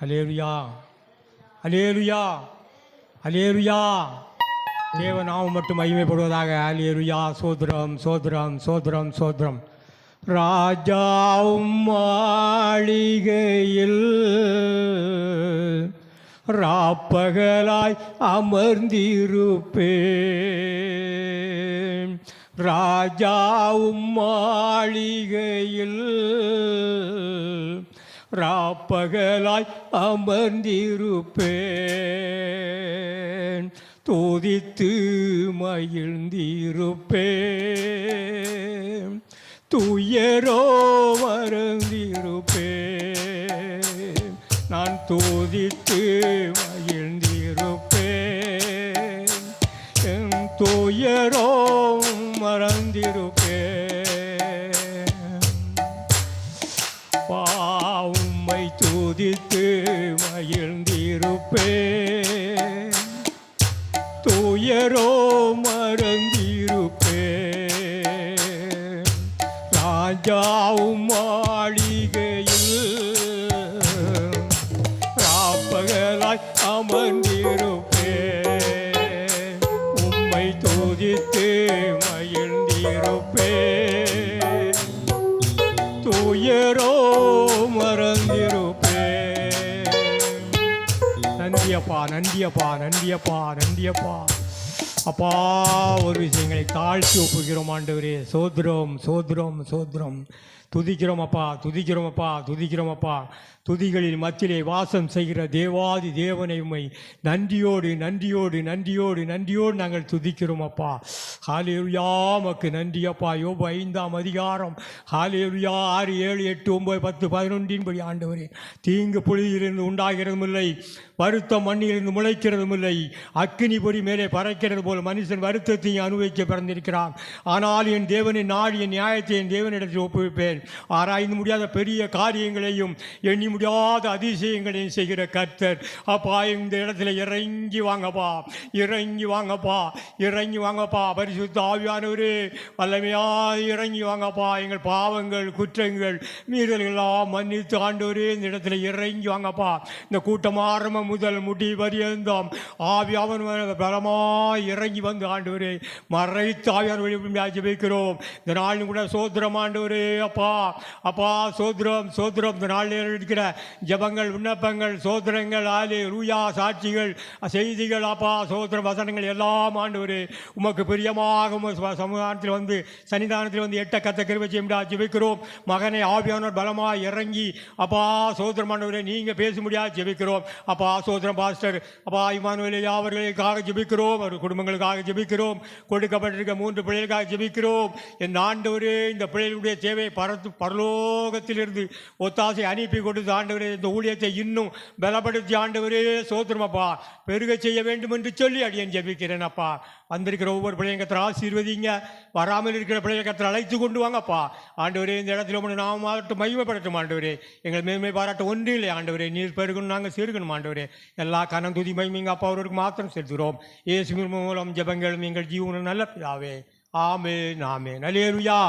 அல்லேலூயா, அல்லேலூயா, அல்லேலூயா. தேவ நாமம் மட்டும் மகிமைப்படுவதாக. அல்லேலூயா. சோத்திரம், சோத்திரம், சோத்திரம், சோத்திரம். ராஜாவும் மாளிகையில் ராப்பகலாய் அமர்ந்திருப்பேன். ராஜாவும் மாளிகையில் ராப்பகலாய் அமர்ந்திருப்பேன். துதித்து மகிழ்ந்திருப்பேன். துயரோ மறந்திருப்பேன். நான் துதித்து மகிழ்ந்திருப்பேன். என் துயரோ மறந்திருப்பேன். உம்மை துதித்து மகிழ்ந்திருப்பேன். துயரோ மறந்திருப்பேன். ராஜாவும் மாளிகையில் ராப்பகலாய் அமர்ந்திருப்பேன். உம்மை துதித்து மகிழ்ந்திருப்பேன். துயரோ மறந்திருப்பேன். நன்றியப்பா, நன்றியப்பா, நன்றியப்பா, நன்றியப்பா. அப்பா, ஒரு விஷயங்களை தாழ்த்தி ஒப்புகிறோம் ஆண்டவரே. சோத்திரம், சோத்திரம், சோத்திரம். துதிக்கிறோம் அப்பா, துதிக்கிறோம் அப்பா, துதிக்கிறோம் அப்பா. துதிகளில் மத்தியிலே வாசம் செய்கிற தேவாதி தேவனை உம்மை நன்றியோடு நன்றியோடு நன்றியோடு நன்றியோடு நாங்கள் துதிக்கிறோம் அப்பா. ஹல்லேலூயா, உமக்கு நன்றி அப்பா. யோபு 5ஆம் அதிகாரம் ஹல்லேலூயா 6, 7, 8, 9, 10, 11 ஆண்டவரே. தீங்கு புழுதியிலிருந்து உண்டாகிறதும் இல்லை, வருத்தம் மண்ணிலிருந்து முளைக்கிறதும் இல்லை. அக்கினி பொறி மேலே பறக்கிறது போல் மனுஷன் வருத்தத்தையும் அனுபவிக்க பிறந்திருக்கிறான். ஆனால் என் தேவனின் நாடு என் நியாயத்தை என் தேவனிடத்தில் ஒப்புவிப்பேன். ஆராய்ந்து முடியாத பெரிய காரியங்களையும் எண்ணி முடியாத அதிசயங்களையும் செய்கிற கர்த்தர். அப்பா, இந்த இடத்துல இறங்கி வாங்கப்பா, இறங்கி வாங்கப்பா, இறங்கி வாங்கப்பா. பரிசுத்த ஆவியானவரே, வல்லமையாக இறங்கி வாங்கப்பா. எங்கள் பாவங்கள் குற்றங்கள் மீறல்கள்லாம் மன்னித்து ஆண்டவரே இந்த இடத்துல இறங்கி வாங்கப்பா. இந்த கூட்டம் ஆரம்பம் முதல் முடி பரியந்தம் ஆவியானவர் பலமாய் இறங்கி வந்து ஆண்டவரே மறைத்து ஆவியானவர் வெளிப்படையாக வைக்கிறோம். இந்த நாளில் கூட சோத்திரம் ஆண்டவரே. அப்பா, அப்பா, சோத்திரம், சோத்திரம். இந்த நாளில் இருக்கிற ஜபங்கள், விண்ணப்பங்கள், சோத்திரங்கள், அல்லேலூயா, சாட்சிகள், செய்திகள், அப்பா, சோத்திர வசனங்கள் எல்லாம் ஆண்டவரே உமக்கு பிரியமாக சமூகத்தில் வந்து சன்னிதானத்தில் வந்து எட்ட கத்த கிருபை செய்ய ஜெபிக்கிறோம். மகனை ஆவியானவர் பலமாக இறங்கி அப்பா சோத்திரம் ஆண்டவரே நீங்கள் பேச முடியாது ஜெபிக்கிறோம். அப்பா, சோத்திரம் பாஸ்டர் அப்பா இமானுவேல் அவர்களுக்காக ஜெபிக்கிறோம். அவர் குடும்பங்களுக்காக ஜெபிக்கிறோம். கொடுக்கப்பட்டிருக்க 3 பிள்ளைகளுக்காக ஜெபிக்கிறோம். என் ஆண்டவரே, இந்த பிள்ளைகளுடைய சேவை பரலோகத்திலிருந்து ஒத்தாசை அனுப்பி கொடுத்து ஆண்டவரே இந்த ஊழியத்தை இன்னும் பலப்படுத்தி ஆண்டவரே சோத்திரமப்பா பெருக செய்ய வேண்டும் என்று சொல்லி அடியேன் ஜெபிக்கிறேன். அப்பா, வந்திருக்கிற ஒவ்வொரு பிள்ளைங்க கத்திர ஆசீர்வதிங்க. வராமல் இருக்கிற பிள்ளைங்க கத்திர அழைத்து கொண்டு வாங்கப்பா. ஆண்டவரே, இந்த இடத்துல ஒன்று நாம் மாவட்டம் மகிமைப்படட்டும் ஆண்டவரே. எங்கள் மேன்மை பாராட்ட ஒன்றும் இல்லை ஆண்டவரே. நீர் பெருகணும், நாங்கள் சேர்க்கணும் ஆண்டவரே. எல்லா கனம் துதி மகிமைங்க அப்பா அவருக்கு மாத்திரம் செலுத்துகிறோம். இயேசுவின் மூலம் ஜெபங்களும் எங்கள் ஜீவனும் நல்ல பிதாவே. ஆமென், ஆமென். அல்லேலூயா.